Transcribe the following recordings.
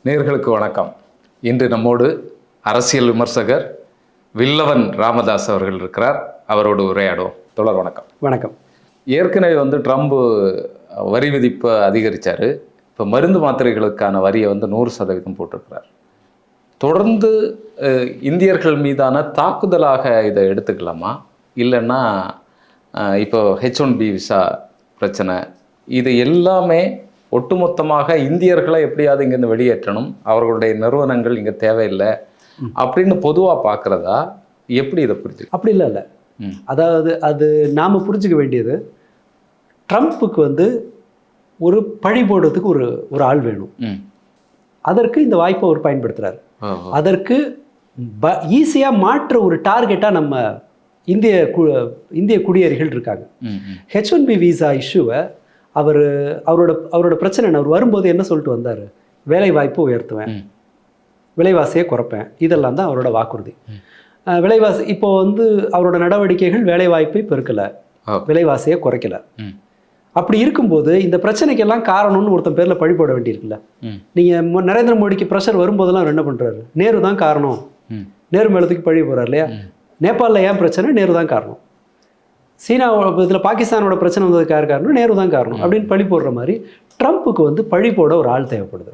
நேயர்களுக்கு வணக்கம். இன்று நம்மோடு அரசியல் விமர்சகர் வில்லவன் ராமதாஸ் அவர்கள் இருக்கிறார். அவரோடு உரையாடுவோம். தொடர் வணக்கம். வணக்கம். ஏற்கனவே ட்ரம்ப் வரி விதிப்பை அதிகரித்தார். இப்போ மருந்து மாத்திரைகளுக்கான வரியை 100% போட்டிருக்கிறார். தொடர்ந்து இந்தியர்கள் மீதான தாக்குதலாக இதை எடுத்துக்கலாமா, இல்லைன்னா இப்போ H1B விசா பிரச்சனை, இது எல்லாமே ஒட்டுமொத்தமாக இந்தியர்களை எப்படியாவது இங்கேருந்து வெளியேற்றணும், அவர்களுடைய நிறுவனங்கள் இங்கே தேவையில்லை அப்படின்னு பொதுவாக பார்க்குறதா, எப்படி இதை புரிஞ்சு? அப்படி இல்லை. அதாவது அது நாம் புரிஞ்சுக்க வேண்டியது, ட்ரம்ப்புக்கு ஒரு பழி போடுறதுக்கு ஒரு ஆள் வேணும். அதற்கு இந்த வாய்ப்பை அவர் பயன்படுத்துகிறார். அதற்கு ஈஸியாக மாற்ற ஒரு டார்கெட்டாக நம்ம இந்திய குடியேறிகள் இருக்காங்க. H1B விசா இஷ்யூவை அவரோட பிரச்சனை என்ன, அவர் வரும்போது என்ன சொல்லிட்டு வந்தார்? வேலை வாய்ப்பு உயர்த்துவேன், விலைவாசியை குறைப்பேன், இதெல்லாம் தான் அவரோட வாக்குறுதி. விலைவாசி இப்போ அவரோட நடவடிக்கைகள் வேலை வாய்ப்பை பெருக்கலை, விலைவாசியை குறைக்கலை. அப்படி இருக்கும்போது இந்த பிரச்சனைக்கெல்லாம் காரணம்னு ஒருத்தன் பேரில் பழி போட வேண்டியிருக்குல்ல. நீங்கள் நரேந்திர மோடிக்கு ப்ரெஷர் வரும்போதெல்லாம் அவர் என்ன பண்ணுறாரு? நேரு தான் காரணம், நேரு மேலத்துக்கு பழி போகிறார் இல்லையா? நேபாளில் ஏன் பிரச்சனை? நேரு தான் காரணம். சீனாவோட இதில் பாகிஸ்தானோட பிரச்சனை வந்ததுக்கு யார் காரணம்? நேரு தான் காரணம் அப்படின்னு பழி போடுற மாதிரி ட்ரம்ப்புக்கு பழி போட ஒரு ஆள் தேவைப்படுது.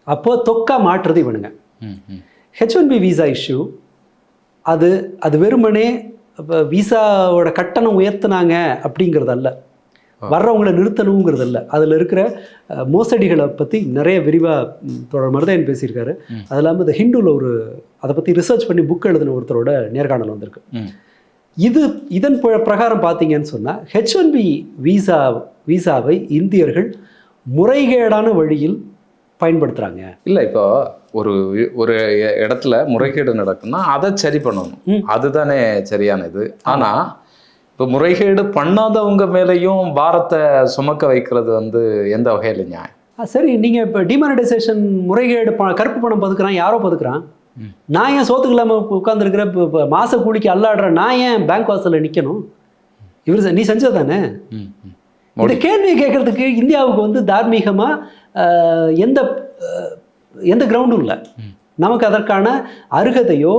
அப்போது தொக்கா மாற்றுறது இவனுங்க. H1B விசா இஷ்யூ அது வெறுமனே விசாவோட கட்டணம் உயர்த்தினாங்க அப்படிங்கிறதல்ல, வர்றவங்களை நிறுத்தணுங்கிறதல்ல. அதில் இருக்கிற மோசடிகளை பற்றி நிறைய விரிவாக மருதையன் பேசியிருக்காரு. அது இல்லாமல் இந்த ஹிந்துவில் அதை பற்றி ரிசர்ச் பண்ணி புக் எழுதின ஒருத்தரோட நேர்காணல் வந்திருக்கு. இதன் பிரகாரம் பார்த்தீங்கன்னு சொன்னால் H1B விசாவை இந்தியர்கள் முறைகேடான வழியில் பயன்படுத்துகிறாங்க. இல்லை, இப்போ ஒரு இடத்துல முறைகேடு நடக்குன்னா அதை சரி பண்ணணும், அதுதானே சரியான இது. ஆனால் இப்போ முறைகேடு பண்ணாதவங்க மேலேயும் பாரத்தை சுமக்க வைக்கிறது எந்த வகையில் நியாயம்? சரி, நீங்கள் இப்போ டிமானிட்டைசேஷன் முறைகேடு கருப்பு பணம் பதுக்குறான், யாரோ பதுக்குறான். நான் ஏன் சோத்துக்கு இல்லாமல் உட்காந்துருக்கிற இப்போ மாச கூலிக்கு அல்லாடுற நான் ஏன் பேங்க் வாசலில் நிற்கணும்? நீ செஞ்சது தானே. இந்த கேள்வியை கேட்கறதுக்கு இந்தியாவுக்கு தார்மீகமாக எந்த கிரவுண்டும் இல்லை. நமக்கு அதற்கான அருகதையோ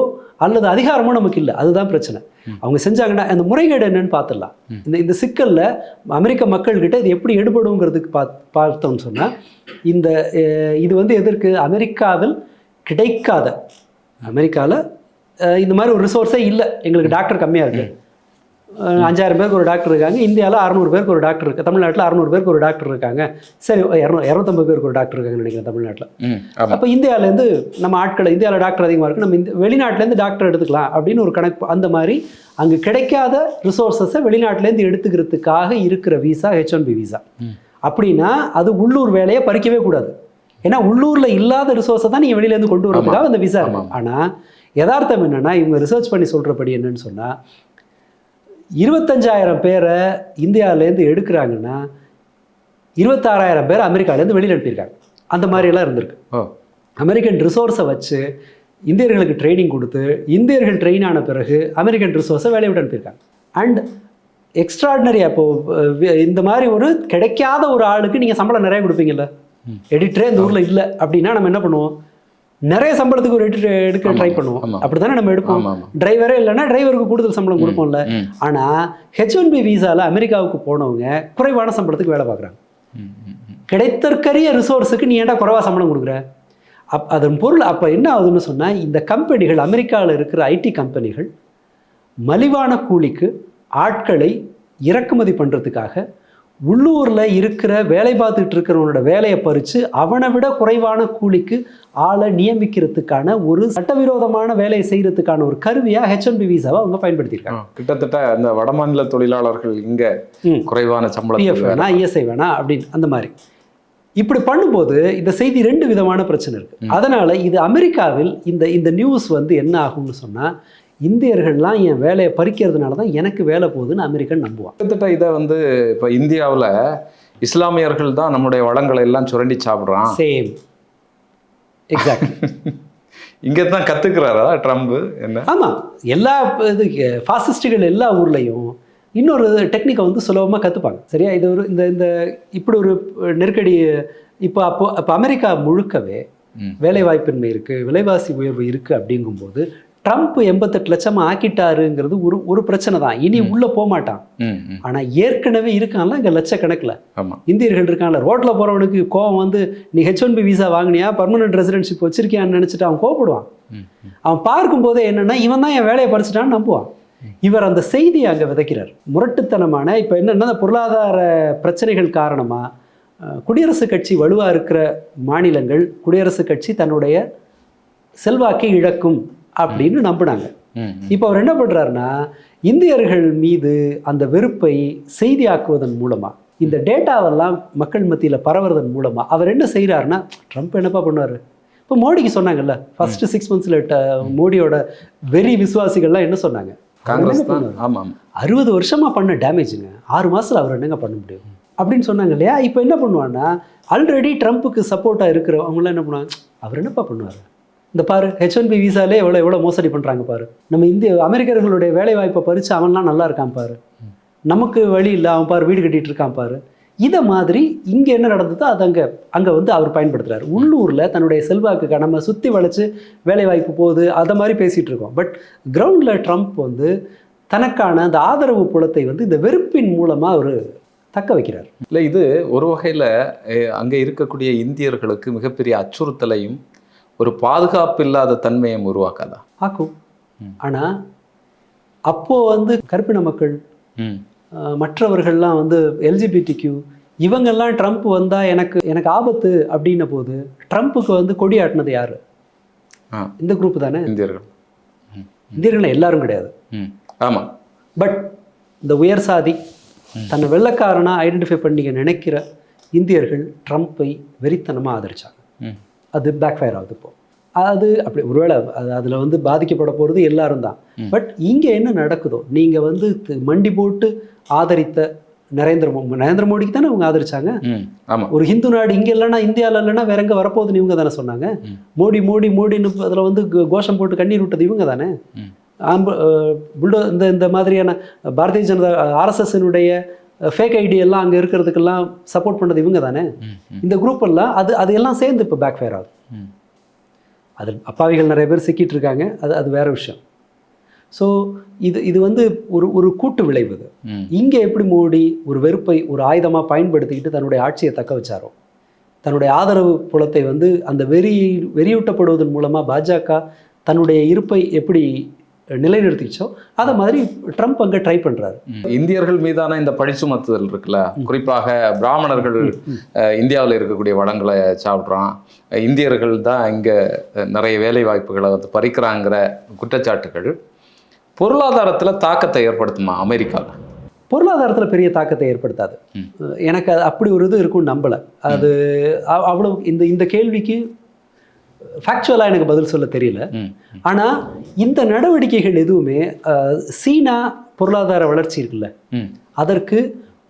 அல்லது அதிகாரமோ நமக்கு இல்லை. அதுதான் பிரச்சனை. அவங்க செஞ்சாங்கன்னா அந்த முறைகேடு என்னன்னு பார்த்துடலாம். இந்த சிக்கலில் அமெரிக்க மக்கள்கிட்ட இது எப்படி எடுபடுங்கிறதுக்கு பார்த்தோம்னு சொன்னால், இது எதற்கு அமெரிக்காவில் கிடைக்காத, அமெரிக்காவில் இந்த மாதிரி ஒரு ரிசோர்ஸே இல்லை. எங்களுக்கு டாக்டர் கம்மியாக இருக்குது, 5000 பேருக்கு ஒரு டாக்டர் இருக்காங்க. இந்தியாவில் 600 பேருக்கு ஒரு டாக்டர் இருக்குது. தமிழ்நாட்டில் 600 பேருக்கு ஒரு டாக்டர் இருக்காங்க. சரி, 250 பேருக்கு ஒரு டாக்டர் இருக்காங்கன்னு நினைக்கிறேன் தமிழ்நாட்டில். அப்போ இந்தியாவிலேருந்து நம்ம ஆட்களை, இந்தியாவில் டாக்டர் அதிகமாக இருக்குது, நம்ம வெளிநாட்டிலேருந்து டாக்டர் எடுத்துக்கலாம் அப்படின்னு ஒரு கணக்கு. அந்த மாதிரி அங்கே கிடைக்காத ரிசோர்ஸஸை வெளிநாட்டிலேருந்து எடுத்துக்கிறதுக்காக இருக்கிற விசா H1B விசா. அப்படின்னா அது உள்ளூர் வேலையை பறிக்கவே கூடாது. ஏன்னா உள்ளூரில் இல்லாத ரிசோர்ஸை தான் நீங்கள் வெளியிலேருந்து கொண்டு வரதுக்காக அந்த விசா இருக்கும். ஆனால் யதார்த்தம் என்னென்னா, இவங்க ரிசர்ச் பண்ணி சொல்கிறபடி என்னன்னு சொன்னால், 25,000 பேரை இந்தியாவிலேருந்து எடுக்கிறாங்கன்னா 26,000 பேர் அமெரிக்காவிலேருந்து வெளியில் அனுப்பியிருக்காங்க. அந்த மாதிரியெல்லாம் இருந்திருக்கு. அமெரிக்கன் ரிசோர்ஸை வச்சு இந்தியர்களுக்கு ட்ரைனிங் கொடுத்து, இந்தியர்கள் ட்ரெயின் ஆன பிறகு அமெரிக்கன் ரிசோர்ஸை வேலையை விட்டு அனுப்பியிருக்காங்க. அண்ட் எக்ஸ்ட்ராடினரி, அப்போது இந்த மாதிரி ஒரு கிடைக்காத ஒரு ஆளுக்கு நீங்கள் சம்பளம் நிறைய கொடுப்பீங்கல்ல. எடிட்டரே இந்த ஊரில் இல்லை அப்படின்னா நம்ம என்ன பண்ணுவோம்? நிறைய சம்பளத்துக்கு ஒரு எடிட்டர் எடுக்க ட்ரை பண்ணுவோம். அப்படி தானே நம்ம எடுப்போம். டிரைவரே இல்லைன்னா டிரைவருக்கு கூடுதல் சம்பளம் கொடுப்போம்ல. ஆனால் H1B விசாவில் அமெரிக்காவுக்கு போனவங்க குறைவான சம்பளத்துக்கு வேலை பார்க்குறாங்க. கிடைத்தற்கரிய ரிசோர்ஸுக்கு நீ ஏன்டா குறைவா சம்பளம் கொடுக்குற? அதன் பொருள் அப்போ என்ன ஆகுதுன்னு சொன்னால், இந்த கம்பெனிகள், அமெரிக்காவில் இருக்கிற ஐடி கம்பெனிகள் மலிவான கூலிக்கு ஆட்களை இறக்குமதி பண்ணுறதுக்காக உள்ளூரில் இருக்கிற வேலை பார்த்துட்டு இருக்கிறவனோட வேலையை பறித்து அவனை விட குறைவான கூலிக்கு ஆளை நியமிக்கிறதுக்கான ஒரு சட்டவிரோதமான வேலையை செய்கிறதுக்கான ஒரு கருவியாக H1B விசாவை அவங்க பயன்படுத்தியிருக்காங்க. கிட்டத்தட்ட அந்த வடமாநில தொழிலாளர்கள் இங்கே குறைவான சம்பளம் வேணா, ESI வேணா அப்படின்னு அந்த மாதிரி இப்படி பண்ணும்போது இந்த செய்தி 2 விதமான பிரச்சனை இருக்குது. அதனால் இது அமெரிக்காவில் இந்த நியூஸ் என்ன ஆகும்னு சொன்னால், இந்தியர்கள்லாம் என் வேலையை பறிக்கிறதுனால தான் எனக்கு வேலை போகுதுன்னு அமெரிக்கன் நம்புவான். கிட்டத்தட்ட இதை இப்போ இந்தியாவில் இஸ்லாமியர்கள் தான் நம்முடைய வளங்களை எல்லாம் சுரண்டி சாப்பிட்றான். Same, exact. இங்கே தான் கற்றுக்கிறாரா ட்ரம்ப்? என்ன? ஆமாம், எல்லா ஃபாசிஸ்டுகள் எல்லா ஊர்லேயும் இன்னொரு டெக்னிக்கை சுலபமாக கற்றுப்பாங்க. சரியா? இது இந்த இப்படி ஒரு நெருக்கடி இப்போ அமெரிக்கா முழுக்கவே வேலைவாய்ப்பின்மை இருக்குது, விலைவாசி உயர்வு இருக்குது. அப்படிங்கும்போது ட்ரம்ப் 88 லட்சம் ஆக்கிட்டாருங்கிறது ஒரு பிரச்சனை தான். இனி உள்ளே போக மாட்டான். ஆனால் ஏற்கனவே இருக்கான்ல இங்கே லட்சக்கணக்கில் இந்தியர்கள் இருக்கான்ல. ரோட்டில் போகிறவனுக்கு கோவம் வந்து நீ H1B விசா வாங்கினியா, பர்மனன்ட் ரெசிடென்ஷிப் வச்சிருக்கியான்னு நினச்சிட்டு அவன் கோவப்படுவான். அவன் பார்க்கும்போதே என்னென்னா இவன் தான் என் வேலையை பறிச்சிட்டான்னு நம்புவான். இவர் அந்த செய்தியை அங்கே விதைக்கிறார். முரட்டுத்தனமான இப்போ என்னென்னா பொருளாதார பிரச்சனைகள் காரணமாக குடியரசுக் கட்சி வலுவாக இருக்கிற மாநிலங்கள் குடியரசுக் கட்சி தன்னுடைய செல்வாக்கை இழக்கும் அப்படின்னு நம்பினாங்க. இப்போ அவர் என்ன பண்ணுறாருன்னா இந்தியர்கள் மீது அந்த வெறுப்பை செய்தியாக்குவதன் மூலமாக, இந்த டேட்டாவெல்லாம் மக்கள் மத்தியில் பரவுறதன் மூலமாக அவர் என்ன செய்கிறாருன்னா, ட்ரம்ப் என்னப்பா பண்ணுவார்? இப்போ மோடிக்கு சொன்னாங்கல்ல, ஃபர்ஸ்ட் 6 monthsல மோடியோட வெறி விசுவாசிகள்லாம் என்ன சொன்னாங்க? காங்கிரஸ் தான். ஆமாம், 60 வருஷமாக பண்ண டேமேஜுங்க 6 மாதத்தில் அவர் என்னங்க பண்ண முடியும் அப்படின்னு சொன்னாங்க இல்லையா? இப்போ என்ன பண்ணுவான்னா, ஆல்ரெடி ட்ரம்ப்புக்கு சப்போர்ட்டாக இருக்கிறவங்களாம் என்ன பண்ணுவாங்க, அவர் என்னப்பா பண்ணுவார்? இந்த பாரு H1B விசாலே எவ்வளோ மோசடி பண்ணுறாங்க பாரு, நம்ம அமெரிக்கர்களுடைய வேலை வாய்ப்பை பறித்து அவன்லாம் நல்லா இருக்கான் பாரு, நமக்கு வழி இல்லை அவன் பாரு வீடு கட்டிகிட்டு இருக்கான் பாரு. இதை மாதிரி இங்கே என்ன நடந்ததோ அது அங்கே வந்து அவர் பயன்படுத்துகிறார். உள்ளூரில் தன்னுடைய செல்வாக்குக்கு நம்ம சுற்றி வளைச்சு வேலை வாய்ப்பு போகுது அதை மாதிரி பேசிகிட்டு இருக்கோம். பட் கிரவுண்டில் ட்ரம்ப் வந்து தனக்கான அந்த ஆதரவு புலத்தை வந்து இந்த வெறுப்பின் மூலமாக அவர் தக்க வைக்கிறார். இல்லை, இது ஒரு வகையில் அங்கே இருக்கக்கூடிய இந்தியர்களுக்கு மிகப்பெரிய அச்சுறுத்தலையும் ஒரு பாதுகாப்பு இல்லாத தன்மையும் உருவாக்காதா? ஆக்கும். ஆனால் அப்போது வந்து கருப்பின மக்கள் மற்றவர்கள்லாம் வந்து LGBTQ இவங்கெல்லாம் ட்ரம்ப் வந்தால் எனக்கு ஆபத்து அப்படின்ன போது ட்ரம்ப்புக்கு வந்து கொடி ஆட்டினது யார்? இந்த குரூப் தானே. இந்தியர்கள் எல்லாரும் கிடையாது. ஆமாம். பட் இந்த உயர் சாதி தன்னை வெள்ளைக்காரனாக ஐடென்டிஃபை பண்ணிக்க நினைக்கிற இந்தியர்கள் ட்ரம்ப்பை வெறித்தனமாக ஆதரிச்சாங்க. அது பேக் ஃபயர் ஆகுது. இப்போ அது அப்படி ஒருவேளை அதில் வந்து பாதிக்கப்பட போகிறது எல்லாரும் தான். பட் இங்கே என்ன நடக்குதோ, நீங்கள் வந்து மண்டி போட்டு ஆதரித்த நரேந்திர மோடிக்கு தானே அவங்க ஆதரிச்சாங்க. ஒரு ஹிந்து நாடு இங்கே இல்லைன்னா இந்தியாவில் இல்லைன்னா வேற எங்கே வரப்போகுதுன்னு இவங்க தானே சொன்னாங்க. மோடின்னு அதில் வந்து கோஷம் போட்டு கண்ணீர் விட்டது இவங்க தானே. இந்த மாதிரியான பாரதிய ஜனதா RSSனுடைய ஃபேக் ஐடி எல்லாம் அங்கே இருக்கிறதுக்கெல்லாம் சப்போர்ட் பண்ணது இவங்க தானே. இந்த குரூப் எல்லாம் அது எல்லாம் சேர்ந்து இப்போ பேக் ஃபயர் ஆகுது. அது அப்பாவிகள் நிறைய பேர் சிக்கிட்டு இருக்காங்க, அது வேற விஷயம். ஸோ இது வந்து ஒரு கூட்டு விளைவு. இங்கே எப்படி மோடி ஒரு வெறுப்பை ஒரு ஆயுதமாக பயன்படுத்திக்கிட்டு தன்னுடைய ஆட்சியை தக்க வச்சாரோ, தன்னுடைய ஆதரவு புலத்தை வந்து அந்த வெறியூட்டப்படுவதன் மூலமாக பாஜக தன்னுடைய இருப்பை எப்படி நிலைநிறுத்திச்சோ அதை மாதிரி ட்ரம்ப் அங்கே ட்ரை பண்ணுறாரு. இந்தியர்கள் மீதான இந்த பழி சுமத்துதல் இருக்குல்ல, குறிப்பாக பிராமணர்கள் இந்தியாவில் இருக்கக்கூடிய வளங்களை சாப்பிட்றான், இந்தியர்கள் தான் இங்கே நிறைய வேலை வாய்ப்புகளை வந்து பறிக்கிறாங்கிற குற்றச்சாட்டுகள் பொருளாதாரத்தில் தாக்கத்தை ஏற்படுத்துமா அமெரிக்காவில்? பொருளாதாரத்தில் பெரிய தாக்கத்தை ஏற்படுத்தாது. எனக்கு அது அப்படி ஒரு இது இருக்கும்னு நம்பலை. அது அவ்வளோ இந்த கேள்விக்கு ஃபேக்சுவலாக எனக்கு பதில் சொல்ல தெரியல. ஆனால் இந்த நடவடிக்கைகள் எதுவுமே சீனா பொருளாதார வளர்ச்சி இருக்குல்ல, அதற்கு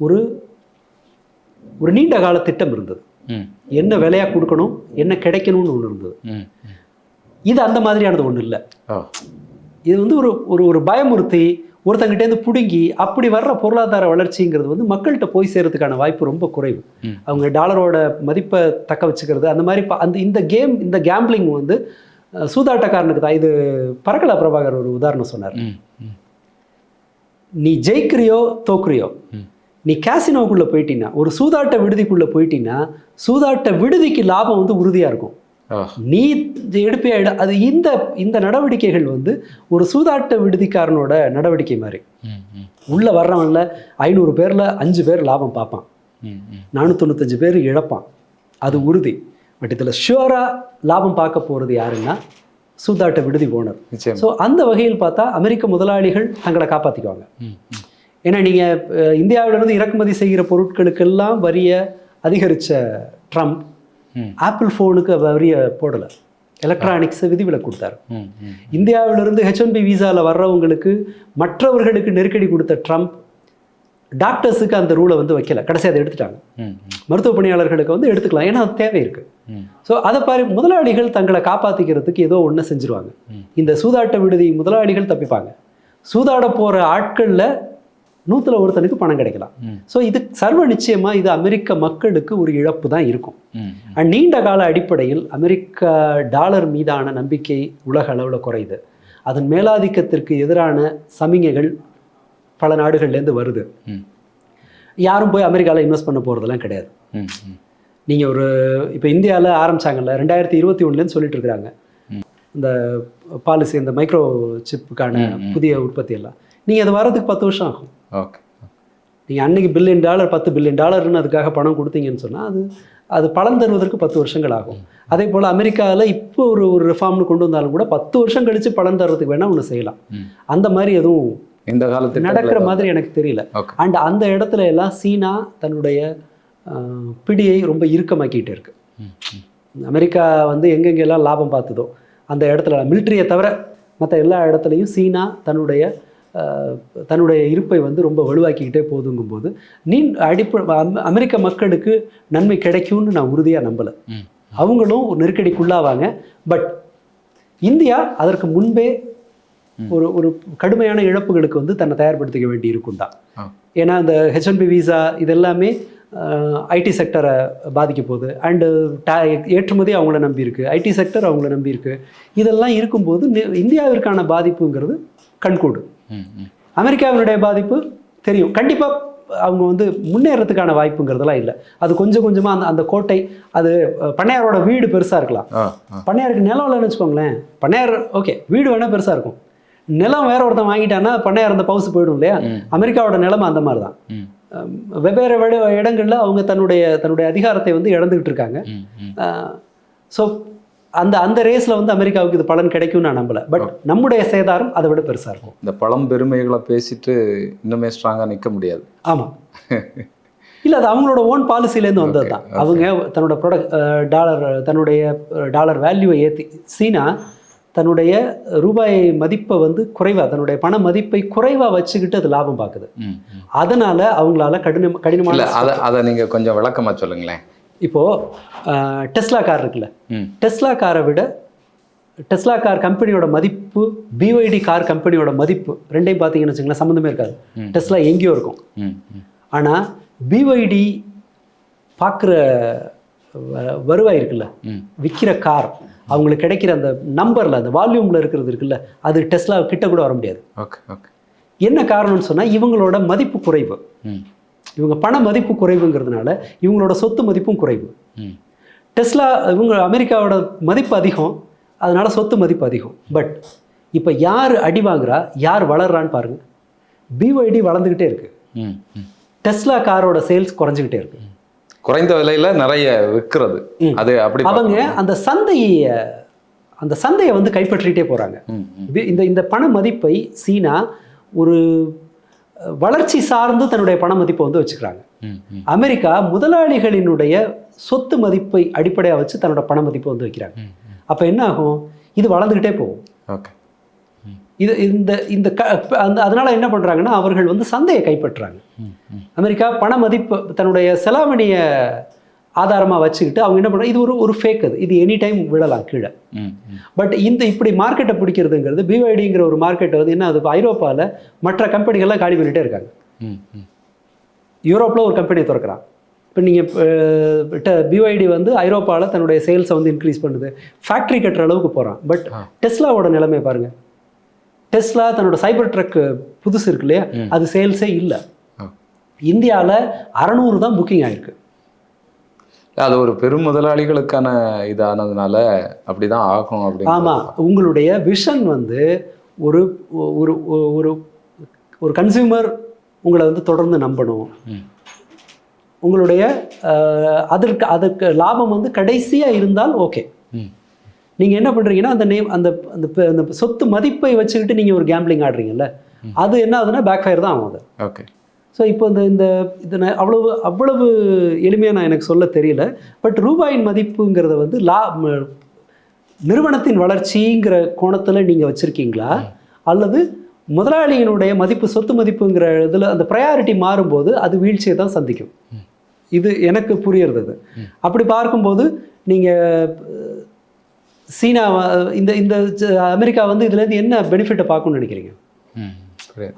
ஒரு நீண்ட கால திட்டம் இருந்தது. என்ன விலையாக கொடுக்கணும், என்ன கிடைக்கணும்னு ஒன்று இருந்தது. இது அந்த மாதிரியானது ஒன்றும் இல்லை. இது வந்து ஒரு பயமுறுத்தி ஒருத்தங்கிட்டேருந்து பிடுங்கி அப்படி வர்ற பொருளாதார வளர்ச்சிங்கிறது வந்து மக்கள்கிட்ட போய் சேர்றதுக்கான வாய்ப்பு ரொம்ப குறைவு. அவங்க டாலரோட மதிப்பை தக்க வச்சுக்கிறது அந்த மாதிரி இந்த கேம்பிளிங் வந்து சூதாட்டக்காரனுக்கு தான். இது பரக்கலா பிரபாகர் ஒரு உதாரணம் சொன்னார். நீ ஜெயிக்கிறியோ தோக்குறியோ, நீ கேசினோக்குள்ளே போயிட்டீங்கன்னா, ஒரு சூதாட்ட விடுதிக்குள்ளே போயிட்டீங்கன்னா சூதாட்ட விடுதிக்கு லாபம் வந்து உறுதியாக இருக்கும். நீ எடுப்பியா அது இந்த நடவடிக்கைகள் வந்து ஒரு சூதாட்ட விடுதிக்காரனோட நடவடிக்கை மாதிரி. உள்ள வர்றவன்ல 500 பேர்ல 5 பேர் லாபம் பார்ப்பான், 495 பேர் இழப்பான், அது உறுதி. பட் இதில் ஷுவரா லாபம் பார்க்க போறது யாருன்னா சூதாட்ட விடுதி ஓனர். ஸோ அந்த வகையில் பார்த்தா அமெரிக்க முதலாளிகள் தங்களை காப்பாற்றிக்குவாங்க. ஏன்னா நீங்கள் இந்தியாவிலிருந்து இறக்குமதி செய்கிற பொருட்களுக்கெல்லாம் வரியை அதிகரித்த ட்ரம்ப் ஆப்பிள் ஃபோனுக்கு வரிய போடலை, எலக்ட்ரானிக்ஸை விதிவிலக்கு கொடுத்தாரு. இந்தியாவிலிருந்து H1B விசாவில் வர்றவங்களுக்கு மற்றவர்களுக்கு நெருக்கடி கொடுத்த ட்ரம்ப் டாக்டர்ஸுக்கு அந்த ரூலை வந்து வைக்கல, கடைசி அதை எடுத்துட்டாங்க. மருத்துவ பணியாளர்களுக்கு வந்து எடுத்துக்கலாம், ஏன்னா அது தேவை இருக்கு. ஸோ அதை பாரு, முதலாளிகள் தங்களை காப்பாற்றிக்கிறதுக்கு ஏதோ ஒன்று செஞ்சுருவாங்க. இந்த சூதாட்ட விடுதி முதலாளிகள் தப்பிப்பாங்க. சூதாட போகிற ஆட்களில் 100ல் ஒருத்தனுக்கு பணம் கிடைக்கலாம். ஸோ இது சர்வ நிச்சயமாக இது அமெரிக்க மக்களுக்கு ஒரு இழப்பு தான் இருக்கும். அண்ட் நீண்ட கால அடிப்படையில் அமெரிக்கா டாலர் மீதான நம்பிக்கை உலக அளவில் குறையுது. அதன் மேலாதிக்கத்திற்கு எதிரான சமிகைகள் பல நாடுகள்லேருந்து வருது. யாரும் போய் அமெரிக்காவில் இன்வெஸ்ட் பண்ண போகிறதெல்லாம் கிடையாது. நீங்கள் இப்போ இந்தியாவில் ஆரம்பித்தாங்கல்ல 2021 சொல்லிட்டு இருக்கிறாங்க இந்த பாலிசி, இந்த மைக்ரோ சிப்புக்கான புதிய உற்பத்தி எல்லாம். நீங்கள் அது வரதுக்கு 10 வருஷம் ஆகும். ஓகே, நீங்கள் அன்றைக்கி $1 பில்லியன் $10 பில்லியன் அதுக்காக பணம் கொடுத்தீங்கன்னு சொன்னால் அது பலன் தருவதற்கு 10 வருஷங்கள் ஆகும். அதே போல் அமெரிக்காவில் இப்போ ஒரு ரிஃபார்ம்னு கொண்டு வந்தாலும் கூட 10 வருஷம் கழித்து பலன் தர்றதுக்கு வேணால் ஒன்று செய்யலாம். அந்த மாதிரி எதுவும் இந்த காலத்தில் நடக்கிற மாதிரி எனக்கு தெரியல. அண்ட் அந்த இடத்துல எல்லாம் சீனா தன்னுடைய பிடியை ரொம்ப இறுக்கமாக்கிட்டே இருக்கு. அமெரிக்கா எங்கெங்கெல்லாம் லாபம் பார்த்ததோ அந்த இடத்துல மிலிட்ரியை தவிர மற்ற எல்லா இடத்துலையும் சீனா தன்னுடைய இருப்பை ரொம்ப வலுவாக்கிக்கிட்டே போதுங்கும்போது அமெரிக்க மக்களுக்கு நன்மை கிடைக்கும்னு நான் உறுதியாக நம்பலை. அவங்களும் ஒரு நெருக்கடிக்குள்ளாவாங்க. பட் இந்தியா அதற்கு முன்பே ஒரு கடுமையான இழப்புகளுக்கு தன்னை தயார்படுத்திக்க வேண்டி இருக்கும் தான். ஏன்னா இந்த H1B விசா இதெல்லாமே ஐடி செக்டரை பாதிக்க போகுது. அண்டு ஏற்றுமதி அவங்கள நம்பியிருக்கு, ஐடி செக்டர் அவங்கள நம்பியிருக்கு. இதெல்லாம் இருக்கும்போது இந்தியாவிற்கான பாதிப்புங்கிறது கண்கூடு. அமெரிக்காவினுடைய பாதிப்பு தெரியும். கண்டிப்பாக அவங்க முன்னேறதுக்கான வாய்ப்புங்கிறதெல்லாம் இல்லை. அது கொஞ்சம் கொஞ்சமாக அந்த கோட்டை, அது பண்ணையாரோட வீடு பெருசாக இருக்கலாம், பண்ணையாருக்கு நிலம் இல்லைன்னு வச்சுக்கோங்களேன். பண்ணையார் ஓகே வீடு வேணால் பெருசாக இருக்கும், நிலம் வேற ஒருத்தன் வாங்கிட்டான்னா பண்ணையார் அந்த பவுசு போயிடும் இல்லையா. அமெரிக்காவோட நிலைமை அந்த மாதிரி தான். வெவ்வேறு இடங்களில் அவங்க தன்னுடைய அதிகாரத்தை இழந்துக்கிட்டு இருக்காங்க. ஸோ அந்த ரேஸில் அமெரிக்காவுக்கு இது பலன் கிடைக்கும்னு நான் நம்பலை. பட் நம்முடைய சேதாரம் அதை விட பெருசாக இருக்கும். இந்த பழம் பெருமைகளை பேசிட்டு இன்னுமே ஸ்ட்ராங்காக நிற்க முடியாது. ஆமாம், இல்லை அது அவங்களோட ஓன் பாலிசிலேருந்து வந்தது தான். அவங்க தன்னுடைய டாலர் வேல்யூவை ஏற்றி, சீனா தன்னுடைய ரூபாய் மதிப்பை குறைவாக, தன்னுடைய பண மதிப்பை குறைவாக வச்சுக்கிட்டு அது லாபம் பார்க்குது. அதனால அவங்களால கடினமான அதை நீங்கள் கொஞ்சம் விளக்கமாக சொல்லுங்களேன். இப்போது டெஸ்லா கார் இருக்குல்ல, டெஸ்லா கார் கம்பெனியோட மதிப்பு BYD கார் கம்பெனியோட மதிப்பு ரெண்டையும் பார்த்தீங்கன்னு வச்சுங்களேன், சம்மந்தமே இருக்காது. டெஸ்லா எங்கேயோ இருக்கும். ஆனால் BYD பார்க்குற வருவாய் இருக்குல்ல, விற்கிற கார் அவங்களுக்கு கிடைக்கிற அந்த நம்பரில், அந்த வால்யூமில் இருக்கிறது இருக்குல்ல, அது டெஸ்லா கிட்ட கூட வர முடியாது. என்ன காரணம்னு சொன்னால் இவங்களோட மதிப்பு குறைவு. இவங்க பண மதிப்பு குறைவுங்கிறதுனால இவங்களோட சொத்து மதிப்பும் குறைவு. டெஸ்லா அமெரிக்காவோட மதிப்பு அதிகம், அதனால சொத்து மதிப்பு அதிகம். பட் இப்போ யார் அடி வாங்குறா, யார் வளர்றான்னு பாருங்க. BYD வளர்ந்துக்கிட்டே இருக்கு, டெஸ்லா காரோட சேல்ஸ் குறைஞ்சிக்கிட்டே இருக்கு. குறைந்த விலையில நிறைய விற்கிறது. அது அப்படி அவங்க அந்த சந்தையை கைப்பற்றிட்டே போறாங்க. இந்த பண மதிப்பை சீனா ஒரு வளர்ச்சி சார்ந்து தன்னுடைய பண மதிப்பை வச்சுக்கிறாங்க. அமெரிக்கா முதலாளிகளினுடைய சொத்து மதிப்பை அடிப்படையாக வச்சு தன்னோட பண மதிப்பை வைக்கிறாங்க. அப்ப என்ன ஆகும், இது வளர்ந்துகிட்டே போகும். அதனால என்ன பண்றாங்கன்னா அவர்கள் சந்தையை கைப்பற்றுறாங்க. அமெரிக்கா பண மதிப்பு தன்னுடைய செலாவணியை ஆதாரமாக வச்சுக்கிட்டு அவங்க என்ன பண்ணுறாங்க, இது ஒரு ஃபேக், இது எனி டைம் விடலாம் கீழே. பட் இப்படி மார்க்கெட்டை பிடிக்கிறதுங்கிறது, BYDங்கிற ஒரு மார்க்கெட்டை என்ன அது ஐரோப்பாவில் மற்ற கம்பெனிகள்லாம் காலி பண்ணிகிட்டே இருக்காங்க. யூரோப்பில் ஒரு கம்பெனியை திறக்கிறான். இப்போ நீங்கள் BYD ஐரோப்பாவில் தன்னுடைய சேல்ஸை இன்க்ரீஸ் பண்ணுது, ஃபேக்ட்ரி கட்டுற அளவுக்கு போகிறான். பட் டெஸ்லாவோட நிலைமை பாருங்கள். டெஸ்லா தன்னோட சைபர் ட்ரக் புதுசு இருக்கு இல்லையா, அது சேல்ஸே இல்லை. இந்தியாவில் 600 தான் புக்கிங் ஆயிருக்கு. அது ஒரு பெரும் முதலாளிகளுக்கான இதானதுனால அப்படிதான் ஆகும். அப்படி ஆமாம், உங்களுடைய விஷன் ஒரு ஒரு ஒரு கன்சியூமர் உங்களை தொடர்ந்து நம்பணும். உங்களுடைய அதற்கு லாபம் கடைசியாக இருந்தால் ஓகே. நீங்கள் என்ன பண்ணுறீங்கன்னா அந்த சொத்து மதிப்பை வச்சுக்கிட்டு நீங்கள் ஒரு கேம்பிளிங் ஆடுறீங்கல்ல, அது என்ன ஆகுதுன்னா பேக் ஃபயர் தான் ஆகும் அது. ஓகே. ஸோ இப்போ இது அவ்வளவு எளிமையாக நான் எனக்கு சொல்ல தெரியல. பட் ரூபாயின் மதிப்புங்கிறத நிறுவனத்தின் வளர்ச்சிங்கிற கோணத்தில் நீங்கள் வச்சுருக்கீங்களா, அல்லது முதலாளியினுடைய மதிப்பு, சொத்து மதிப்புங்கிற இதில் அந்த ப்ரையாரிட்டி மாறும்போது அது வீழ்ச்சியை தான் சந்திக்கும். இது எனக்கு புரியறது. அப்படி பார்க்கும்போது நீங்கள் சீனா இந்த அமெரிக்கா இதுலேருந்து என்ன பெனிஃபிட்டை பார்க்கணும்னு நினைக்கிறீங்க?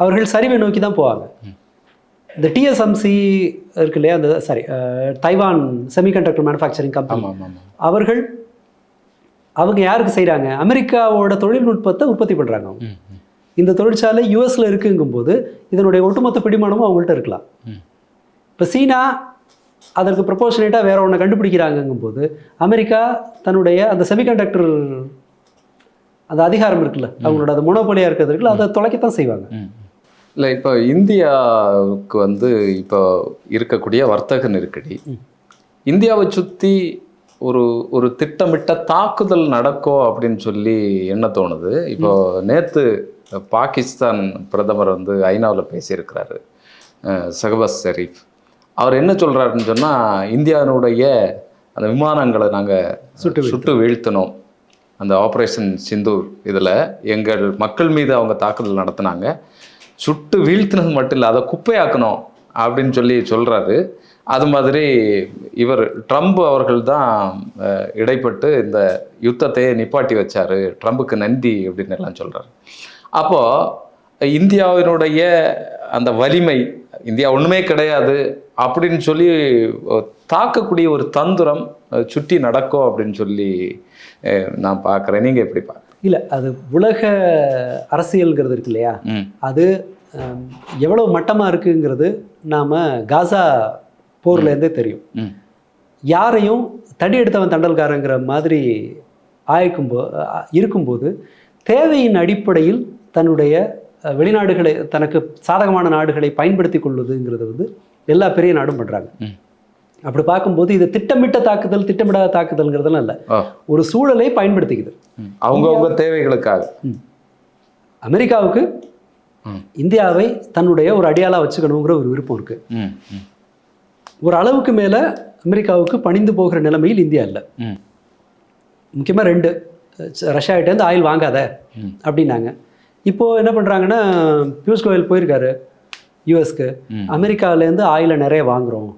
அவர்கள் சரிவை நோக்கி தான் போவாங்க. இந்த டிஎஸ்எம்சி இருக்கு இல்லையா, அந்த தைவான் செமிகண்டக்டர் மேனுஃபேக்சரிங் கம்பெனி, ஆமாம் ஆமாம். அவங்க யாருக்கு செய்கிறாங்க? அமெரிக்காவோட தொழில்நுட்பத்தை உற்பத்தி பண்ணுறாங்க அவங்க. இந்த தொழிற்சாலை யூஎஸில் இருக்குங்கும்போது இதனுடைய ஒட்டுமொத்த பிடிமானமும் அவங்கள்ட்ட இருக்கலாம். இப்போ சீனா அதற்கு ப்ரொபோர்ஷனேட்டாக வேற ஒன்று கண்டுபிடிக்கிறாங்கங்கும்போது அமெரிக்கா தன்னுடைய அந்த செமிகண்டக்டர் அந்த அதிகாரம் இருக்குல்ல, அவங்களோட அந்த மொனோபொலியாக இருக்கிறது இருக்குல்ல, அதை தொலைக்கத்தான் செய்வாங்க. இல்லை, இப்போ இந்தியாவுக்கு வந்து இப்போ இருக்கக்கூடிய வர்த்தக நெருக்கடி, இந்தியாவை சுற்றி ஒரு திட்டமிட்ட தாக்குதல் நடக்கும் அப்படின்னு சொல்லி என்ன தோணுது? இப்போ நேற்று பாகிஸ்தான் பிரதமர் வந்து ஐநாவில் பேசியிருக்கிறாரு, ஷஹபாஸ் ஷெரீப். அவர் என்ன சொல்கிறாருன்னு சொன்னால், இந்தியாவினுடைய அந்த விமானங்களை நாங்கள் சுட்டு வீழ்த்தினோம், அந்த ஆப்ரேஷன் சிந்தூர் இதில் எங்கள் மக்கள் மீது அவங்க தாக்குதல் நடத்தினாங்க, சுட்டு வீழ்த்தினது மட்டும் இல்லை அதை குப்பையாக்கணும் அப்படின்னு சொல்லி சொல்கிறாரு. அது மாதிரி இவர் ட்ரம்ப் அவர்கள் தான் இடைப்பட்டு இந்த யுத்தத்தையே நிப்பாட்டி வச்சார், ட்ரம்புக்கு நன்றி அப்படின்னு எல்லாம் சொல்கிறார். அப்போது இந்தியாவினுடைய அந்த வலிமை, இந்தியா ஒன்றுமே கிடையாது அப்படின்னு சொல்லி தாக்கக்கூடிய ஒரு தந்திரம் சுற்றி நடக்கும் அப்படின்னு சொல்லி நான் பார்க்குறேன். நீங்கள் எப்படி பார்க்குறீங்க? இல்லை, அது உலக அரசியல்ங்கிறது இருக்கு இல்லையா, அது எவ்வளோ மட்டமாக இருக்குங்கிறது நாம் காசா போர்லேருந்தே தெரியும். யாரையும் தடி எடுத்தவன் தண்டல்காரங்கிற மாதிரி இருக்கும்போது தேவையின் அடிப்படையில் தன்னுடைய வெளிநாடுகளை, தனக்கு சாதகமான நாடுகளை பயன்படுத்தி கொள்வதுங்கிறது வந்து எல்லா பெரிய நாடும் பண்ணுறாங்க. அப்படி பார்க்கும்போது இது திட்டமிட்ட தாக்குதல் திட்டமிடாத தாக்குதல்ங்கிறதுலாம் இல்லை, ஒரு சூழலை பயன்படுத்திக்குது அவங்கவுங்க தேவைகளுக்காக. அமெரிக்காவுக்கு இந்தியாவை தன்னுடைய ஒரு அடியாளாக வச்சுக்கணுங்கிற ஒரு விருப்பம் இருக்கு. ஒரு அளவுக்கு மேலே அமெரிக்காவுக்கு பணிந்து போகிற நிலைமையில் இந்தியா இல்லை. முக்கியமாக 2, ரஷ்யாகிட்டேருந்து ஆயில் வாங்காத அப்படின்னாங்க. இப்போது என்ன பண்ணுறாங்கன்னா, பியூஷ் கோயல் போயிருக்காரு யூஎஸ்க்கு, அமெரிக்காவிலேருந்து ஆயிலை நிறைய வாங்குகிறோம்,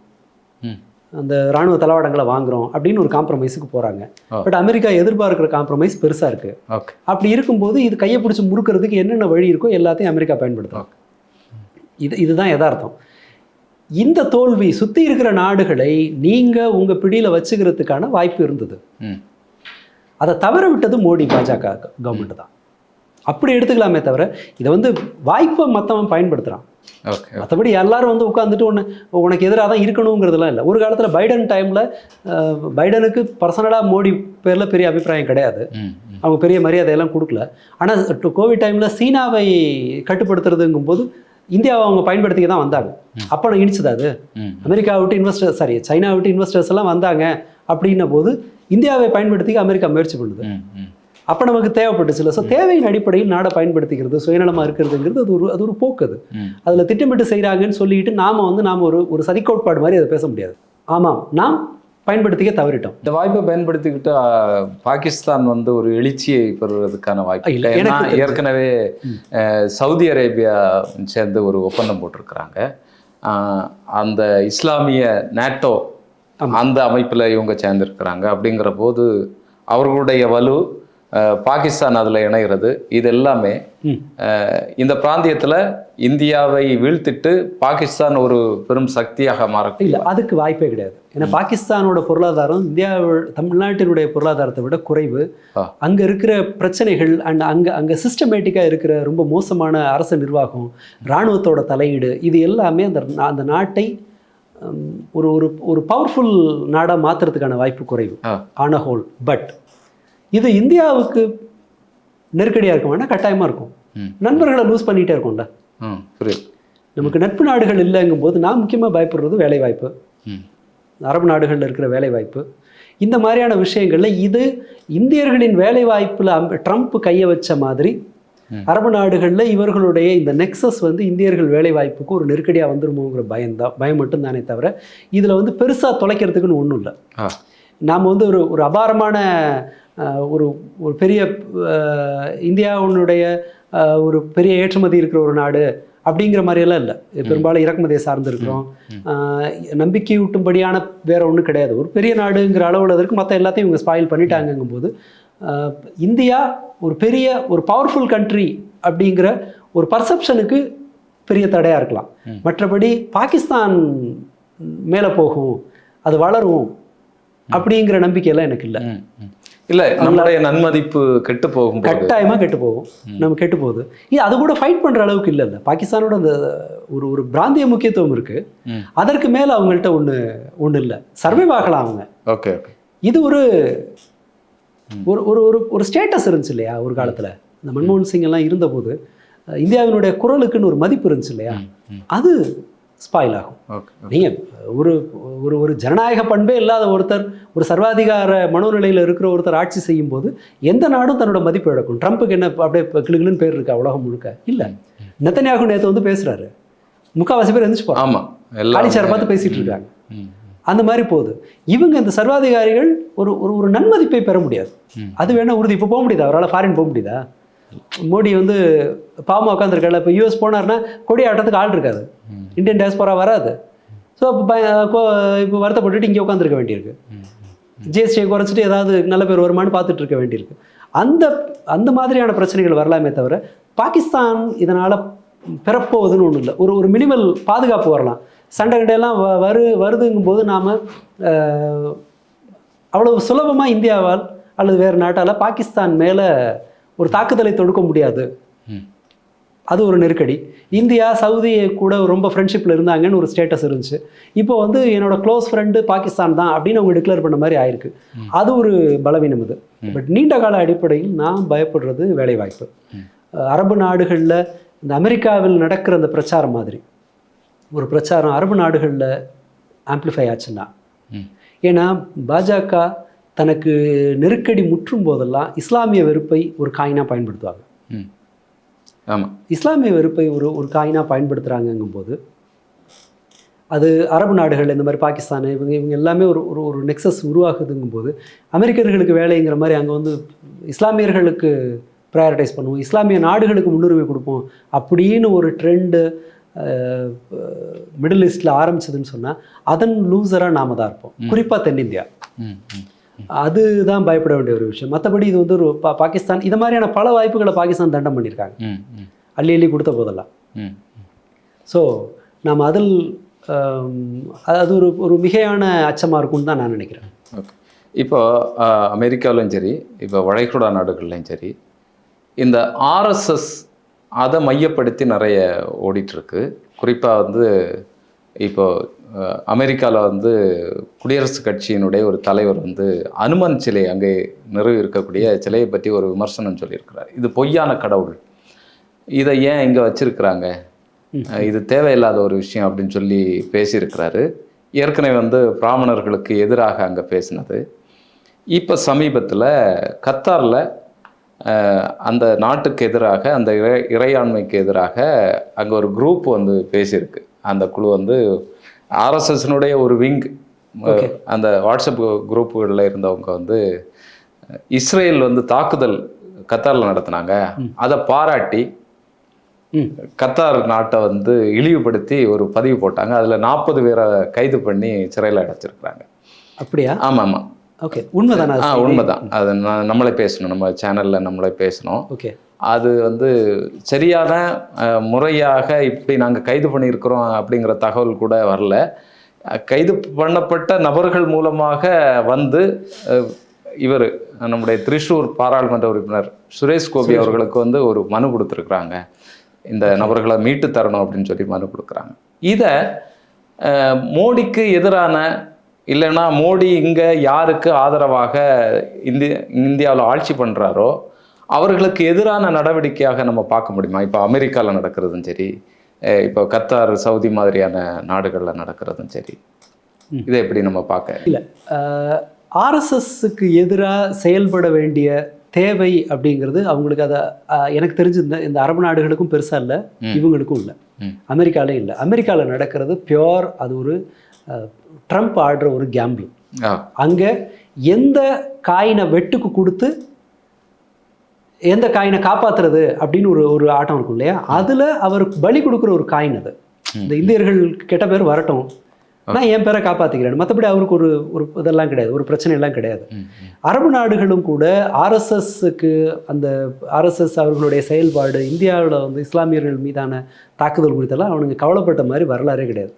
அந்த இராணுவ தளவாடங்களை வாங்குகிறோம் அப்படின்னு ஒரு காம்ப்ரமைஸுக்கு போகிறாங்க. பட் அமெரிக்கா எதிர்பார்க்குற காம்ப்ரமைஸ் பெருசாக இருக்குது. அப்படி இருக்கும்போது இது கையை பிடிச்சி முறுக்கிறதுக்கு என்னென்ன வழி இருக்கோ எல்லாத்தையும் அமெரிக்கா பயன்படுத்தும். இதுதான் யதார்த்தம். இந்த தோல்வி சுற்றி இருக்கிற நாடுகளை நீங்கள் உங்கள் பிடியில் வச்சுக்கிறதுக்கான வாய்ப்பு இருந்தது. அதை தவற விட்டது மோடி பாஜக கவர்மெண்ட் தான். அப்படி எடுத்துக்கலாமே தவிர இதை வந்து வாய்ப்பை மற்றவன் பயன்படுத்துகிறான். மற்றபடி எல்லாரும் வந்து உட்காந்துட்டு உனக்கு எதிராக தான் இருக்கணுங்கிறதுலாம் இல்லை. ஒரு காலத்தில் பைடன் டைமில் பைடனுக்கு பர்சனலாக மோடி பேரில் பெரிய அபிப்பிராயம் கிடையாது, அவங்க பெரிய மரியாதையெல்லாம் கொடுக்கல. ஆனால் கோவிட் டைமில் சீனாவை கட்டுப்படுத்துறதுங்கும்போது இந்தியாவை அவங்க பயன்படுத்திக்க தான் வந்தாங்க. அப்போ நான் இனிச்சது அது அமெரிக்கா விட்டு சைனா விட்டு இன்வெஸ்டர்ஸ் எல்லாம் வந்தாங்க அப்படின்ன போது இந்தியாவை பயன்படுத்திக்க அமெரிக்கா முயற்சி பண்ணுது. அப்போ நமக்கு தேவைப்பட்டுச்சுல. ஸோ தேவையின் அடிப்படையில் நாடை பயன்படுத்திக்கிறது, சுயநலமாக இருக்கிறதுங்கிறது அது ஒரு போக்கு. அதில் திட்டமிட்டு செய்கிறாங்கன்னு சொல்லிட்டு நாம் ஒரு சதிக்கோட்பாடு மாதிரி அதை பேச முடியாது. ஆமாம், நாம் பயன்படுத்திக்க தவறிட்டோம். இந்த வாய்ப்பை பயன்படுத்திக்கிட்டு பாகிஸ்தான் வந்து ஒரு எழுச்சியை பெறுவதற்கான வாய்ப்பு இல்லை. ஏன்னா ஏற்கனவே சவுதி அரேபியா சேர்ந்து ஒரு ஒப்பந்தம் போட்டிருக்கிறாங்க. அந்த இஸ்லாமிய நேட்டோ அந்த அமைப்பில் இவங்க சேர்ந்துருக்கிறாங்க. அப்படிங்கிற போது அவர்களுடைய வலு, பாகிஸ்தான் அதில் இணைகிறது, இது எல்லாமே இந்த பிராந்தியத்தில் இந்தியாவை வீழ்த்திட்டு பாகிஸ்தான் ஒரு பெரும் சக்தியாக மாற இல்லை, அதுக்கு வாய்ப்பே கிடையாது. ஏன்னா பாகிஸ்தானோட பொருளாதாரம் தமிழ்நாட்டினுடைய பொருளாதாரத்தை விட குறைவு. அங்கே இருக்கிற பிரச்சனைகள் அண்ட் அங்கே சிஸ்டமேட்டிக்காக இருக்கிற ரொம்ப மோசமான அரசு நிர்வாகம், இராணுவத்தோட தலையீடு, இது எல்லாமே அந்த நாட்டை ஒரு பவர்ஃபுல் நாடாக மாற்றுறதுக்கான வாய்ப்பு குறைவு ஆன் அ ஹோல். பட் இது இந்தியாவுக்கு நெருக்கடியாக இருக்குமானா கட்டாயமாக இருக்கும். நண்பர்களை லூஸ் பண்ணிகிட்டே இருக்கும்ல. நமக்கு நட்பு நாடுகள் இல்லைங்கும் போது நான் முக்கியமாக பயப்படுறது வேலைவாய்ப்பு, அரபு நாடுகளில் இருக்கிற வேலைவாய்ப்பு, இந்த மாதிரியான விஷயங்களில். இது இந்தியர்களின் வேலைவாய்ப்பில் ட்ரம்ப் கையை வச்ச மாதிரி அரபு நாடுகளில் இவர்களுடைய இந்த நெக்ஸஸ் வந்து இந்தியர்கள் வேலைவாய்ப்புக்கு ஒரு நெருக்கடியாக வந்துருமோங்கிற பயம் மட்டும்தானே தவிர இதில் வந்து பெருசாக தொலைக்கிறதுக்குன்னு ஒன்றும் இல்லை. நாம் வந்து ஒரு அபாரமான ஒரு பெரிய இந்தியாவுடைய ஒரு பெரிய ஏற்றுமதி இருக்கிற ஒரு நாடு அப்படிங்கிற மாதிரியெல்லாம் இல்லை. பெரும்பாலும் இறக்குமதியை சார்ந்து இருக்கிறோம். நம்பிக்கையூட்டும்படியான வேற ஒன்றும் கிடையாது. ஒரு பெரிய நாடுங்கிற அளவில் இருக்கு, மற்ற எல்லாத்தையும் இவங்க ஸ்பாயில் பண்ணிட்டாங்கும் போது இந்தியா ஒரு பெரிய ஒரு பவர்ஃபுல் கண்ட்ரி அப்படிங்கிற ஒரு பர்செப்ஷனுக்கு பெரிய தடையாக இருக்கலாம். மற்றபடி பாகிஸ்தான் மேலே போகும், அது வளரும் அப்படிங்கிற நம்பிக்கையெல்லாம் எனக்கு இல்லை. இல்லை, நம்மளுடைய நன்மதிப்பு கெட்டு போகும், கட்டாயமாக கெட்டு போகும். நம்ம கெட்டு போகுது. அது கூட ஃபைட் பண்ணுற அளவுக்கு இல்லை. பாகிஸ்தானோட அந்த ஒரு பிராந்திய முக்கியத்துவம் இருக்குது. அதற்கு மேலே அவங்கள்ட்ட ஒன்று இல்லை. சர்வைவ் ஆகலாம் அவங்க. Okay okay. இது ஒரு ஒரு ஒரு ஸ்டேட்டஸ் இருந்துச்சு இல்லையா ஒரு காலத்தில். இந்த மன்மோகன் சிங் எல்லாம் இருந்தபோது இந்தியாவினுடைய குரலுக்குன்னு ஒரு மதிப்பு இருந்துச்சு இல்லையா, அது ஸ்பாயில் ஆகும். நீங்கள் ஒரு ஒரு ஒரு ஜனநாயக பண்பே இல்லாத ஒருத்தர், ஒரு சர்வாதிகார மனோநிலையில் இருக்கிற ஒருத்தர் ஆட்சி செய்யும் போது எந்த நாடும் தன்னோட மதிப்பு இழக்கும். ட்ரம்ப்புக்கு என்ன அப்படியே கிளுகிளுன்னு பேர் இருக்கா உலகம் முழுக்க? இல்லை. நெத்தன்யாகு நேற்று வந்து பேசுகிறாரு, முக்கால்வாசி பேர் எந்திரிச்சு போகிறாங்க. ஆமாம், காலிச்சாரை பார்த்து பேசிகிட்டு இருக்காங்க. அந்த மாதிரி போகுது. இவங்க இந்த சர்வாதிகாரிகள் ஒரு ஒரு நன்மதிப்பை பெற முடியாது. அது வேணா உறுதி. இப்போ போக முடியுதா அவரால்? ஃபாரின் போக முடியுதா? மோடி வந்து பாவமாக உட்காந்துருக்கால. இப்போ யூஎஸ் போனார்னா கொடி ஆட்டத்துக்கு ஆள் இருக்காது, இந்தியன் டயஸ்போரா வராது. ஸோ இப்போ வருத்தப்பட்டுட்டு இங்கே உட்காந்துருக்க வேண்டியிருக்கு. ஜிஎஸ்டியை குறைச்சிட்டு ஏதாவது நல்ல பேர் வருமானு பார்த்துட்டு இருக்க வேண்டியிருக்கு. அந்த மாதிரியான பிரச்சனைகள் வரலாமே தவிர பாகிஸ்தான் இதனால் பெறப்போகுதுன்னு ஒன்றும் இல்லை. ஒரு மினிமல் பாதுகாப்பு வரலாம். சண்டை கண்டையெல்லாம் வருதுங்கும் போது நாம் அவ்வளவு சுலபமாக இந்தியாவால் அல்லது வேறு நாட்டால் பாகிஸ்தான் மேலே ஒரு தாக்குதலை தொடுக்க முடியாது. அது ஒரு நெருக்கடி. இந்தியா சவுதி கூட ரொம்ப ஃப்ரெண்ட்ஷிப்பில் இருந்தாங்கன்னு ஒரு ஸ்டேட்டஸ் இருந்துச்சு. இப்போ வந்து என்னோட க்ளோஸ் ஃப்ரெண்டு பாகிஸ்தான் தான் அப்படின்னு அவங்க டிக்ளேர் பண்ண மாதிரி ஆயிருக்கு. அது ஒரு பலவீனம் இது. பட் நீண்ட கால அடிப்படையில் நான் பயப்படுறது வேலைவாய்ப்பு. அரபு நாடுகளில் இந்த அமெரிக்காவில் நடக்கிற அந்த பிரச்சாரம் மாதிரி ஒரு பிரச்சாரம் அரபு நாடுகளில் ஆம்ப்ளிஃபை ஆச்சுன்னா, ஏன்னா பாஜக தனக்கு நெருக்கடி முற்றும் போதெல்லாம் இஸ்லாமிய வெறுப்பை ஒரு காயினாக பயன்படுத்துவாங்க. ஆமாம், இஸ்லாமிய வெறுப்பை ஒரு காயினாக பயன்படுத்துகிறாங்கங்கும்போது அது அரபு நாடுகள் இந்த மாதிரி பாகிஸ்தான் இவங்க எல்லாமே ஒரு நெக்ஸஸ் உருவாகுதுங்கும்போது அமெரிக்கர்களுக்கு வேலைங்கிற மாதிரி அங்கே வந்து இஸ்லாமியர்களுக்கு ப்ரையாரிட்டைஸ் பண்ணுவோம், இஸ்லாமிய நாடுகளுக்கு முன்னுரிமை கொடுப்போம் அப்படின்னு ஒரு ட்ரெண்டு மிடில் ஈஸ்டில் ஆரம்பிச்சதுன்னு சொன்னால் அதன் லூசராக நாம தான் இருப்போம். குறிப்பாக தென்னிந்தியா. அதுதான் பயப்பட வேண்டிய ஒரு விஷயம். மற்றபடி இது வந்து ஒரு பாகிஸ்தான் இது மாதிரியான பல வாய்ப்புகளை பாகிஸ்தான் தண்டம் பண்ணியிருக்காங்க அள்ளி கொடுத்த போதெல்லாம். ஸோ நாம் அதில் அது ஒரு மிகையான அச்சமாக இருக்கும்னு தான் நான் நினைக்கிறேன். ஓகே. இப்போ அமெரிக்காவிலும் சரி, இப்போ வளைகுடா நாடுகள்லையும் சரி, இந்த ஆர்எஸ்எஸ் அதை மையப்படுத்தி நிறைய ஓடிட்டுருக்கு. குறிப்பாக வந்து இப்போ அமெரிக்காவில் வந்து குடியரசுக் கட்சியினுடைய ஒரு தலைவர் வந்து அனுமன் சிலை அங்கே நிறுவி இருக்கக்கூடிய சிலையை பற்றி ஒரு விமர்சனம் சொல்லியிருக்கிறார். இது பொய்யான கடவுள், இதை ஏன் இங்கே வச்சிருக்கிறாங்க, இது தேவையில்லாத ஒரு விஷயம் அப்படின்னு சொல்லி பேசியிருக்கிறாரு. ஏற்கனவே வந்து பிராமணர்களுக்கு எதிராக அங்கே பேசினது. இப்போ சமீபத்தில் கத்தாரில் அந்த நாட்டுக்கு எதிராக, அந்த இறையாண்மைக்கு எதிராக அங்கே ஒரு குரூப் வந்து பேசியிருக்கு. அந்த குழு வந்து ஆர்எஸ்எஸ்னுடைய ஒரு விங். அந்த வாட்ஸ்அப் குரூப்புகளில் இருந்தவங்க வந்து இஸ்ரேல் வந்து தாக்குதல் கத்தாரில் நடத்தினாங்க, அதை பாராட்டி கத்தார் நாட்டை வந்து இழிவுபடுத்தி ஒரு பதிவு போட்டாங்க. அதில் 40 பேரை கைது பண்ணி சிறையில் அடைச்சிருக்கிறாங்க. அப்படியா? ஆமாம் ஆமாம். ஓகே, உண்மைதானா? உண்மைதான். அது நம்மளே பேசணும், நம்ம சேனலில் நம்மளே பேசணும். ஓகே. அது வந்து சரியான முறையாக இப்படி நாங்கள் கைது பண்ணியிருக்கிறோம் அப்படிங்கிற தகவல் கூட வரல. கைது பண்ணப்பட்ட நபர்கள் மூலமாக வந்து இவர் நம்முடைய திரிசூர் பாராளுமன்ற உறுப்பினர் சுரேஷ் கோபி அவர்களுக்கு வந்து ஒரு மனு கொடுத்துருக்குறாங்க, இந்த நபர்களை மீட்டு தரணும் அப்படின்னு சொல்லி மனு கொடுக்குறாங்க. இதை மோடிக்கு எதிரான, இல்லைன்னா மோடி இங்கே யாருக்கு ஆதரவாக இந்தியாவில் ஆட்சி பண்ணுறாரோ அவர்களுக்கு எதிரான நடவடிக்கையாக நம்ம பார்க்க முடியுமா? இப்போ அமெரிக்காவில் நடக்கிறதும் சரி, இப்போ கத்தார் சவுதி மாதிரியான நாடுகளில் நடக்கிறதும் சரி, இதை எப்படி நம்ம பார்க்க? இல்லை, ஆர்எஸ்எஸ்க்கு எதிராக செயல்பட வேண்டிய தேவை அப்படிங்கிறது அவங்களுக்கு அதை எனக்கு தெரிஞ்சு இந்த அரபு நாடுகளுக்கும் பெருசாக இல்லை, இவங்களுக்கும் இல்லை, அமெரிக்காவிலே இல்லை. அமெரிக்காவில் நடக்கிறது பியோர், அது ஒரு ட்ரம்ப் ஆடுற ஒரு கேம்பிள். அங்கே எந்த காயினை வெட்டுக்கு கொடுத்து எந்த காயினை காப்பாற்றுறது அப்படின்னு ஒரு ஆட்டம் இருக்கும் இல்லையா, அதில் அவர் பலி கொடுக்குற ஒரு காயின் அது. இந்த இந்தியர்கள் கெட்ட பேர் வரட்டும், நான் என் பேரை காப்பாற்றிக்கிறேன், மற்றபடி அவருக்கு ஒரு ஒரு இதெல்லாம் கிடையாது, ஒரு பிரச்சனை எல்லாம் கிடையாது. அரபு நாடுகளும் கூட ஆர்எஸ்எஸ்க்கு அந்த ஆர்எஸ்எஸ் அவர்களுடைய செயல்பாடு இந்தியாவில் வந்து இஸ்லாமியர்கள் மீதான தாக்குதல் குறித்தெல்லாம் அவனுங்க கவலைப்பட்ட மாதிரி வரலாறே கிடையாது.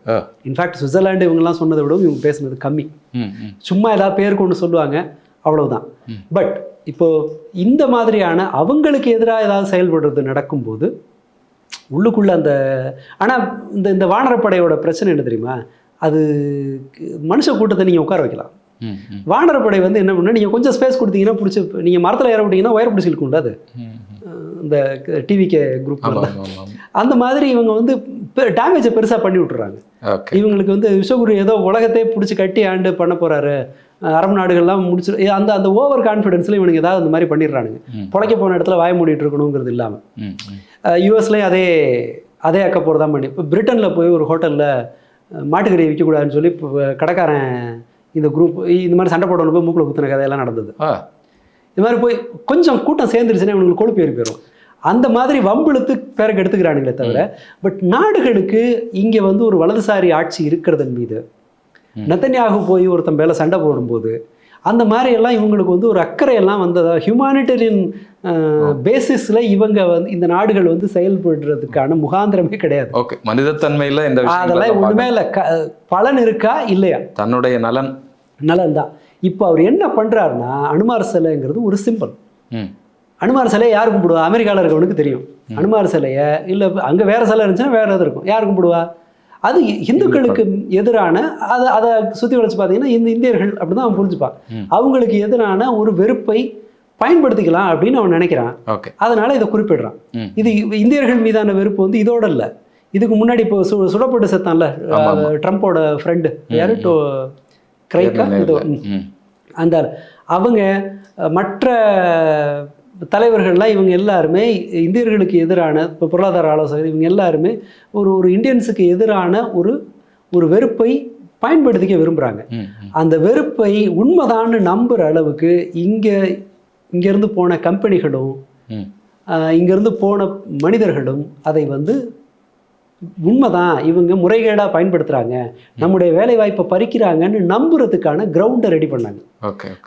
இன்ஃபேக்ட் சுவிட்சர்லாண்டு இவங்கெல்லாம் சொன்னதை விடவும் இவங்க பேசுனது கம்மி. சும்மா ஏதாவது பேருக்கு ஒன்று சொல்லுவாங்க, அவ்வளவுதான். பட் இப்போ இந்த மாதிரியான அவங்களுக்கு எதிராக ஏதாவது செயல்படுறது நடக்கும்போது உள்ளுக்குள்ள அந்த ஆனால் இந்த வானரப்படையோட பிரச்சனை என்ன தெரியுமா, அது மனுஷ கூட்டத்தை நீங்கள் உட்கார வைக்கலாம். வானரப்படை வந்து என்ன பண்ணால் நீங்கள் கொஞ்சம் ஸ்பேஸ் கொடுத்தீங்கன்னா பிடிச்சி, நீங்கள் மரத்தில் ஏற விட்டீங்கன்னா ஒயர் பிடிச்சி இருக்கும்ல, அது இந்த டிவிகே குரூப் அந்த மாதிரி இவங்க வந்து டேமேஜை பெருசாக பண்ணி விட்டுறாங்க. இவங்களுக்கு வந்து விஸ்வகுரு ஏதோ உலகத்தை பிடிச்சி கட்டி ஆண்டு பண்ண போகிறாரு, அரபு நாடுகள்லாம் முடிச்சு அந்த அந்த ஓவர் கான்ஃபிடென்ஸில் இவனுக்கு ஏதாவது அந்த மாதிரி பண்ணிடுறானுங்க. பொழைக்க போன இடத்துல வாய மூடிட்டு இருக்கணுங்கிறது இல்லாமல் யூஎஸ்லேயும் அதே அக்க போகிறதா பண்ணி. இப்போ பிரிட்டனில் போய் ஒரு ஹோட்டலில் மாட்டுக்கறியை விற்கக்கூடாதுன்னு சொல்லி இப்போ கடைக்காரன் இந்த குரூப் இந்த மாதிரி சண்டை போடணும் போய் மூக்கில் குத்துன கதையெல்லாம் நடந்தது. இது மாதிரி போய் கொஞ்சம் கூட்டம் சேர்ந்துருச்சுன்னா இவங்களுக்கு கொழுப்பு ஏறி போயிடும். அந்த மாதிரி வம்பிழுத்து பேருக்கு எடுத்துக்கிறானுங்களே தவிர, பட் நாடுகளுக்கு இங்கே வந்து ஒரு வலதுசாரி ஆட்சி இருக்கிறதன் மீது நெத்தன்யாகு போய் ஒருத்தன் மேலே சண்டை போடும்போது அந்த மாதிரி எல்லாம் இவங்களுக்கு வந்து ஒரு அக்கறையெல்லாம் வந்ததா, ஹியூமானிட்டரியன் பேசிஸில் இவங்க வந்து இந்த நாடுகள் வந்து செயல்படுறதுக்கான முகாந்திரமே கிடையாது. ஓகே, மனிதத்தன்மையில் இந்த அதெல்லாம் ஒன்றுமே இல்லை. பலன் இருக்கா இல்லையா, தன்னுடைய நலன் தான். இப்போ அவர் என்ன பண்ணுறாருன்னா, அனுமார் சிலைங்கிறது ஒரு சிம்பிள். அனுமார் சிலையை யார் கும்பிடுவா? அமெரிக்காவில் இருக்கவனுக்கு தெரியும். அனுமார் சிலையை இல்லை அங்கே வேறு சிலை இருந்துச்சுன்னா வேறு எது இருக்கும், யார் கும்பிடுவா? அது இந்துக்களுக்கு எதிரான அதை சுற்றி வளைச்சு பார்த்தீங்கன்னா இந்த இந்தியர்கள் அப்படி தான் அவன் புரிஞ்சுப்பான். அவங்களுக்கு எதிரான ஒரு வெறுப்பை பயன்படுத்திக்கலாம் அப்படின்னு அவன் நினைக்கிறான். அதனால இதை குறிப்பிடுறான். இது இந்தியர்கள் மீதான வெறுப்பு வந்து இதோட இல்லை. இதுக்கு முன்னாடி இப்போ சுடப்பட்டு செத்தான்ல ட்ரம்ப்போட ஃப்ரெண்டு யாரு, கிரைக்கா இதோ, அந்த அவங்க மற்ற தலைவர்கள்லாம் இவங்க எல்லாருமே இந்தியர்களுக்கு எதிரான இப்போ பொருளாதார ஆலோசகர் இவங்க எல்லாருமே ஒரு இந்தியன்ஸுக்கு எதிரான ஒரு வெறுப்பை பயன்படுத்திக்க விரும்புகிறாங்க. அந்த வெறுப்பை உண்மைதான்னு நம்புகிற அளவுக்கு இங்கேருந்து போன கம்பெனிகளும் இங்கேருந்து போன மனிதர்களும் அதை வந்து உண்மைதான், இவங்க முறைகேடாக பயன்படுத்துகிறாங்க, நம்முடைய வேலை வாய்ப்பை பறிக்கிறாங்கன்னு நம்புறதுக்கான கிரவுண்டை ரெடி பண்ணாங்க.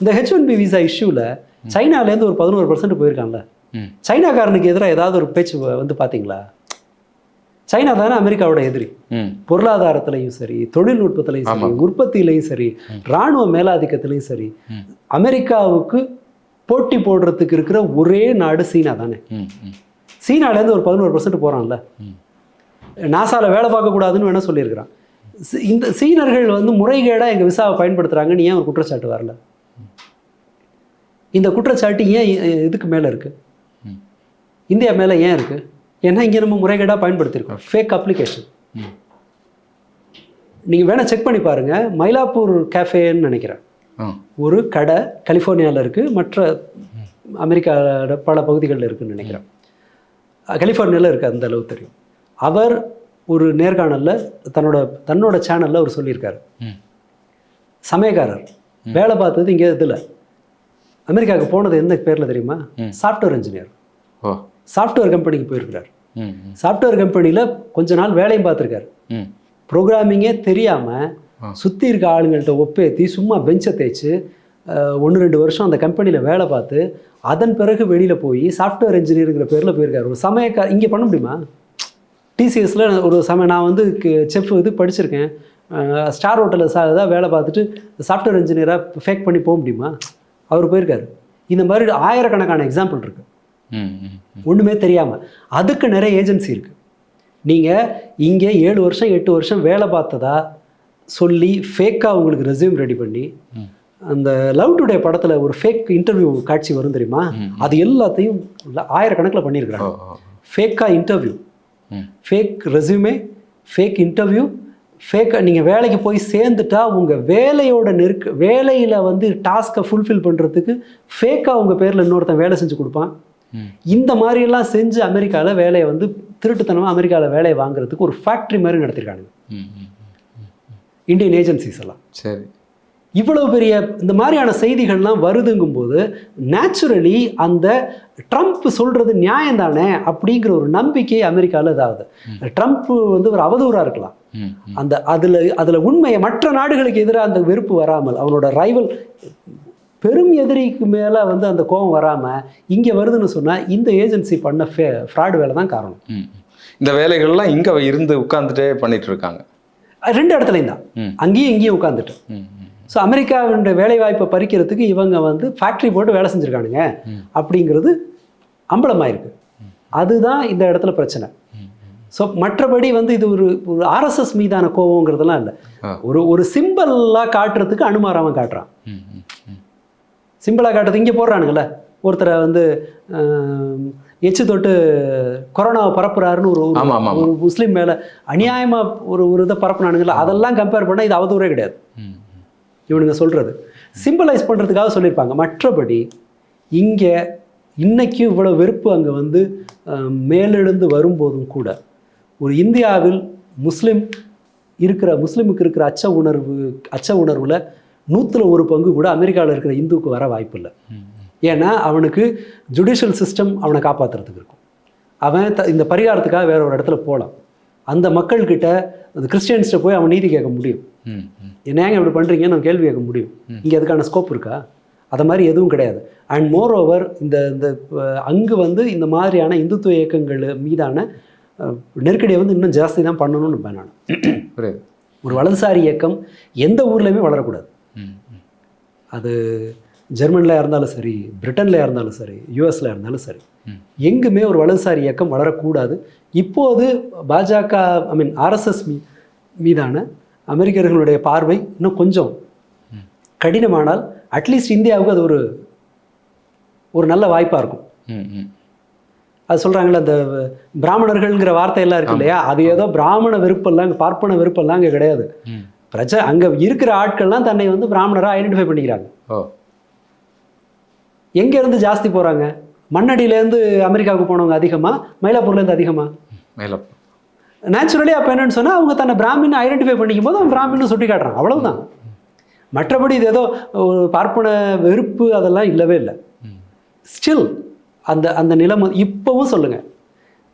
இந்த H1B விசா இஷ்யூவில் சைனாலேருந்து ஒரு 11% போயிருக்காங்கல்ல, சைனாக்காரனுக்கு எதிராக ஏதாவது ஒரு பேச்சு வந்து பார்த்தீங்களா? சைனா தானே அமெரிக்காவோட எதிரி. பொருளாதாரத்திலையும் சரி, தொழில்நுட்பத்திலையும் சரி, உற்பத்தியிலையும் சரி, இராணுவ மேலாதிக்கத்திலையும் சரி, அமெரிக்காவுக்கு போட்டி போடுறதுக்கு இருக்கிற ஒரே நாடு சீனா தானே. சீனாலேருந்து ஒரு 11% போகிறான்ல, நாசாவில் வேலை பார்க்கக்கூடாதுன்னு வேணால் சொல்லியிருக்கிறான். இந்த சீனர்கள் வந்து முறைகேடாக எங்கள் விசாவை பயன்படுத்துகிறாங்கன்னு ஏன் ஒரு குற்றச்சாட்டு வரல? இந்த குற்றச்சாட்டு ஏன் இதுக்கு மேலே இருக்குது, இந்தியா மேலே ஏன் இருக்குது? ஏன்னா இங்கே நம்ம முறைகேடாக பயன்படுத்தியிருக்கோம், ஃபேக் அப்ளிகேஷன். நீங்கள் வேணால் செக் பண்ணி பாருங்கள். மயிலாப்பூர் கேஃபேன்னு நினைக்கிறேன் ஒரு கடை கலிஃபோர்னியாவில் இருக்குது, மற்ற அமெரிக்காவோட பல பகுதிகளில் இருக்குதுன்னு நினைக்கிறேன். கலிஃபோர்னியாவில் இருக்குது, அந்த அளவு தெரியும். அவர் ஒரு நேர்காணலில் தன்னோட சேனலில் அவர் சொல்லியிருக்காரு, சமயக்காரர் வேலை பார்த்தது இங்கே இதில் அமெரிக்காவுக்கு போனது எந்த பேரில் தெரியுமா? Software engineer. சாஃப்ட்வேர் கம்பெனிக்கு போயிருக்கிறார். சாஃப்ட்வேர் கம்பெனியில் கொஞ்ச நாள் வேலையும் பார்த்துருக்காரு. ப்ரோக்ராமிங்கே தெரியாமல் சுற்றி இருக்க ஆளுங்கள்ட்ட ஒப்பேற்றி சும்மா பெஞ்சை தேய்ச்சி 1-2 வருஷம் அந்த கம்பெனியில் வேலை பார்த்து அதன் பிறகு வெளியில் போய் சாஃப்ட்வேர் இன்ஜினியருங்கிற பேரில் போயிருக்காரு. ஒரு சமயக்கார இங்கே பண்ண முடியுமா? டிசிஎஸில் ஒரு நான் வந்து செஃப் இது படிச்சிருக்கேன், ஸ்டார் ஹோட்டலில் தான் வேலை பார்த்துட்டு சாஃப்ட்வேர் இன்ஜினியராக ஃபேக் பண்ணி போக முடியுமா? அவர் போயிருக்காரு. இந்த மாதிரி ஆயிரக்கணக்கான எக்ஸாம்பிள் இருக்குது. ஒன்றுமே தெரியாமல் அதுக்கு நிறைய ஏஜென்சி இருக்குது. நீங்கள் இங்கே 7 வருஷம் 8 வருஷம் வேலை பார்த்ததா சொல்லி ஃபேக்காக உங்களுக்கு ரெஸ்யூம் ரெடி பண்ணி, அந்த லவ் டுடே படத்தில் ஒரு ஃபேக் இன்டர்வியூ காட்சி வரும் தெரியுமா, அது எல்லாத்தையும் ஆயிரக்கணக்கில் பண்ணியிருக்கிறாங்க. ஃபேக்காக interview, fake resume, fake interview, ஃபேக்காக நீங்கள் வேலைக்கு போய் சேர்ந்துட்டா உங்கள் வேலையோட வேலையில் வந்து டாஸ்க்கை ஃபுல்ஃபில் பண்ணுறதுக்கு ஃபேக்காக உங்கள் பேரில் இன்னொருத்தன் வேலை செஞ்சு கொடுப்பான். இந்த மாதிரியெல்லாம் செஞ்சு அமெரிக்காவில் வேலையை வந்து திருட்டுத்தனமாக அமெரிக்காவில் வேலையை வாங்குறதுக்கு ஒரு ஃபேக்ட்ரி மாதிரி நடத்திருக்காங்க இந்தியன் ஏஜென்சிஸ் எல்லாம். சரி, இவ்வளவு பெரிய இந்த மாதிரியான செய்திகள்லாம் வருதுங்கும்போது நேச்சுரலி அந்த ட்ரம்ப் சொல்கிறது நியாயம் தானே அப்படிங்கிற ஒரு நம்பிக்கை அமெரிக்காவில் இதாகுது. ட்ரம்ப் வந்து ஒரு அவதூறாக இருக்கலாம், அந்த அதில் உண்மையை மற்ற நாடுகளுக்கு எதிராக அந்த வெறுப்பு வராமல், அவனோட ரைவல் பெரும் எதிரிக்கு மேலே வந்து அந்த கோபம் வராமல் இங்கே வருதுன்னு சொன்னால் இந்த ஏஜென்சி பண்ண ஃப்ராடு வேலை தான் காரணம். இந்த வேலைகள்லாம் இங்கே இருந்து உட்காந்துட்டே பண்ணிட்டு இருக்காங்க. 2 இடத்துலையும் தான், அங்கேயும் இங்கேயும் உட்காந்துட்டு. ஸோ அமெரிக்காவுடைய வேலை வாய்ப்பை பறிக்கிறதுக்கு இவங்க வந்து ஃபேக்ட்ரி போட்டு வேலை செஞ்சுருக்கானுங்க அப்படிங்கிறது அம்பலமாயிருக்கு. அதுதான் இந்த இடத்துல பிரச்சனை. ஸோ மற்றபடி வந்து இது ஒரு ஆர்எஸ்எஸ் மீதான கோபங்கிறதுலாம் இல்லை, ஒரு சிம்பிளாக காட்டுறதுக்கு அனுமாராமன் காட்டுறான். சிம்பிளாக காட்டுறது இங்கே போடுறானுங்களே, ஒருத்தரை வந்து எச்சு தொட்டு கொரோனாவை பரப்புறாருன்னு ஒரு முஸ்லீம் மேலே அநியாயமாக ஒரு இதை பரப்புனானுங்களா, அதெல்லாம் கம்பேர் பண்ணால் இது அவதூறே கிடையாது. இவனுங்க சொல்கிறது சிம்பிளைஸ் பண்ணுறதுக்காக சொல்லியிருப்பாங்க. மற்றபடி இங்கே இன்னைக்கும் இவ்வளோ வெறுப்பு அங்கே வந்து மேலெழுந்து வரும்போதும் கூட ஒரு இந்தியாவில் முஸ்லீமுக்கு இருக்கிற அச்ச உணர்வில் 100% பங்கு கூட அமெரிக்காவில் இருக்கிற இந்துவுக்கு வர வாய்ப்பு இல்லை. ஏன்னா அவனுக்கு ஜுடிஷியல் சிஸ்டம் அவனை காப்பாற்றுறதுக்கு இருக்கும். அவன் இந்த பரிகாரத்துக்காக வேற ஒரு இடத்துல போகலாம். அந்த மக்கள்கிட்ட அந்த கிறிஸ்டியன்ஸ்கிட்ட போய் அவன் நீதி கேட்க முடியும். என்னங்க இப்படி பண்ணுறீங்கன்னு நம்ம கேள்வி கேட்க முடியும். இங்கே அதுக்கான ஸ்கோப் இருக்கா? அதை மாதிரி எதுவும் கிடையாது. அண்ட் மோர் ஓவர் இந்த அங்கு வந்து இந்த மாதிரியான இந்துத்துவ இயக்கங்கள் மீதான நெருக்கடியை வந்து இன்னும் ஜாஸ்தி தான் பண்ணணும்னு இருப்பேன் நான். ஒரு வலதுசாரி இயக்கம் எந்த ஊர்லேயுமே வளரக்கூடாது. அது ஜெர்மனில் இருந்தாலும் சரி, பிரிட்டனில் இருந்தாலும் சரி, யூஎஸில் இருந்தாலும் சரி, எங்குமே ஒரு வலதுசாரி இயக்கம் வளரக்கூடாது. இப்போது பாஜக ஆர்எஸ்எஸ் மீதான அமெரிக்கர்களுடைய பார்வை இன்னும் கொஞ்சம் கடினமானால் அட்லீஸ்ட் இந்தியாவுக்கு அது ஒரு நல்ல வாய்ப்பாக இருக்கும். அது சொல்கிறாங்களே, அந்த பிராமணர்கள்ங்கிற வார்த்தையெல்லாம் இருக்கு இல்லையா, அது ஏதோ பிராமண வெறுப்பெல்லாம் பார்ப்பன வெறுப்பெல்லாம் அங்கே கிடையாது. அங்கே இருக்கிற ஆட்கள்லாம் தன்னை வந்து பிராமணராக ஐடென்டிஃபை பண்ணிக்கிறாங்க. எங்கேருந்து ஜாஸ்தி போகிறாங்க? மண்ணடியிலேருந்து அமெரிக்காவுக்கு போனவங்க அதிகமாக, மயிலாப்பூர்லேருந்து அதிகமாக? மயிலாப்பூர். நேச்சுரலி அப்போ என்னன்னு சொன்னால் அவங்க தன்னை பிராமின் ஐடென்டிஃபை பண்ணிக்கும் போது அவன் பிராமின்னு சுட்டி காட்டுறான், அவ்வளவுதான். மற்றபடி இது ஏதோ பார்ப்பன வெறுப்பு அதெல்லாம் இல்லவே இல்லை. ஸ்டில் அந்த நிலைமை இப்போவும் சொல்லுங்கள்.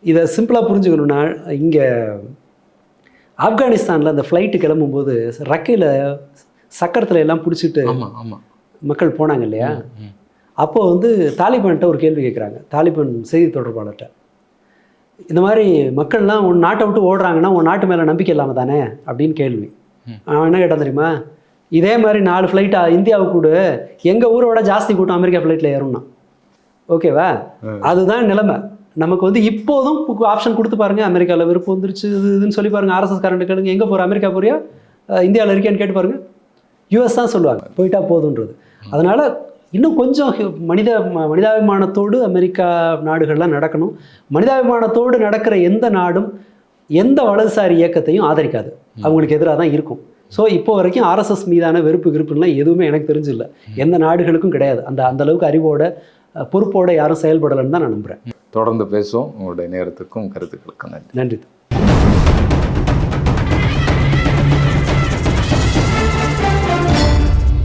இதை சிம்பிளாக புரிஞ்சுக்கணுன்னா, இங்கே ஆப்கானிஸ்தானில் அந்த ஃப்ளைட்டு கிளம்பும்போது ரக்கையில் சக்கரத்தில் எல்லாம் பிடிச்சிட்டு மக்கள் போனாங்க இல்லையா, அப்போது வந்து தாலிபான்கிட்ட ஒரு கேள்வி கேட்குறாங்க. தாலிபான் செய்தி தொடர்பாளர்கிட்ட, இந்த மாதிரி மக்கள்லாம் உன் நாட்டை விட்டு ஓடுறாங்கன்னா உன் நாட்டு மேலே நம்பிக்கை இல்லாமல் தானே அப்படின்னு கேள்வி. அவன் என்ன கேட்டான் தெரியுமா? இதே மாதிரி 4 ஃப்ளைட்டா இந்தியாவுக்கு கூட எங்கள் ஊரோட ஜாஸ்தி கூட்டம் அமெரிக்கா ஃப்ளைட்டில் ஏறும்னா. ஓகேவா? அதுதான் நிலைமை. நமக்கு வந்து இப்போதும் ஆப்ஷன் கொடுத்து பாருங்க, அமெரிக்காவில் விருப்பம் வந்துருச்சு இதுன்னு சொல்லி பாருங்க. ஆர்எஸ்எஸ் காரண்ட் கேளுங்க, எங்கே போகிற அமெரிக்கா போறியா, இந்தியாவில் இருக்கேன்னு கேட்டு பாருங்க, யூஎஸ் தான் சொல்லுவாங்க போயிட்டா போதுன்றது. அதனால் இன்னும் கொஞ்சம் மனிதாபிமானத்தோடு அமெரிக்கா நாடுகள்லாம் நடக்கணும். மனிதாபிமானத்தோடு நடக்கிற எந்த நாடும் எந்த வலதுசாரி இயக்கத்தையும் ஆதரிக்காது, அவங்களுக்கு எதிராக தான் இருக்கும். ஸோ இப்போ வரைக்கும் ஆர்எஸ்எஸ் மீதான வெறுப்புலாம் எதுவுமே எனக்கு தெரிஞ்சில்லை, எந்த நாடுகளுக்கும் கிடையாது. அந்த அளவுக்கு அறிவோட பொறுப்போட யாரும் செயல்படலைன்னு தான் நான் நம்புகிறேன். தொடர்ந்து பேசுவோம். உங்களுடைய நேரத்துக்கும் கருத்துக்களுக்கும் நன்றி. நன்றி.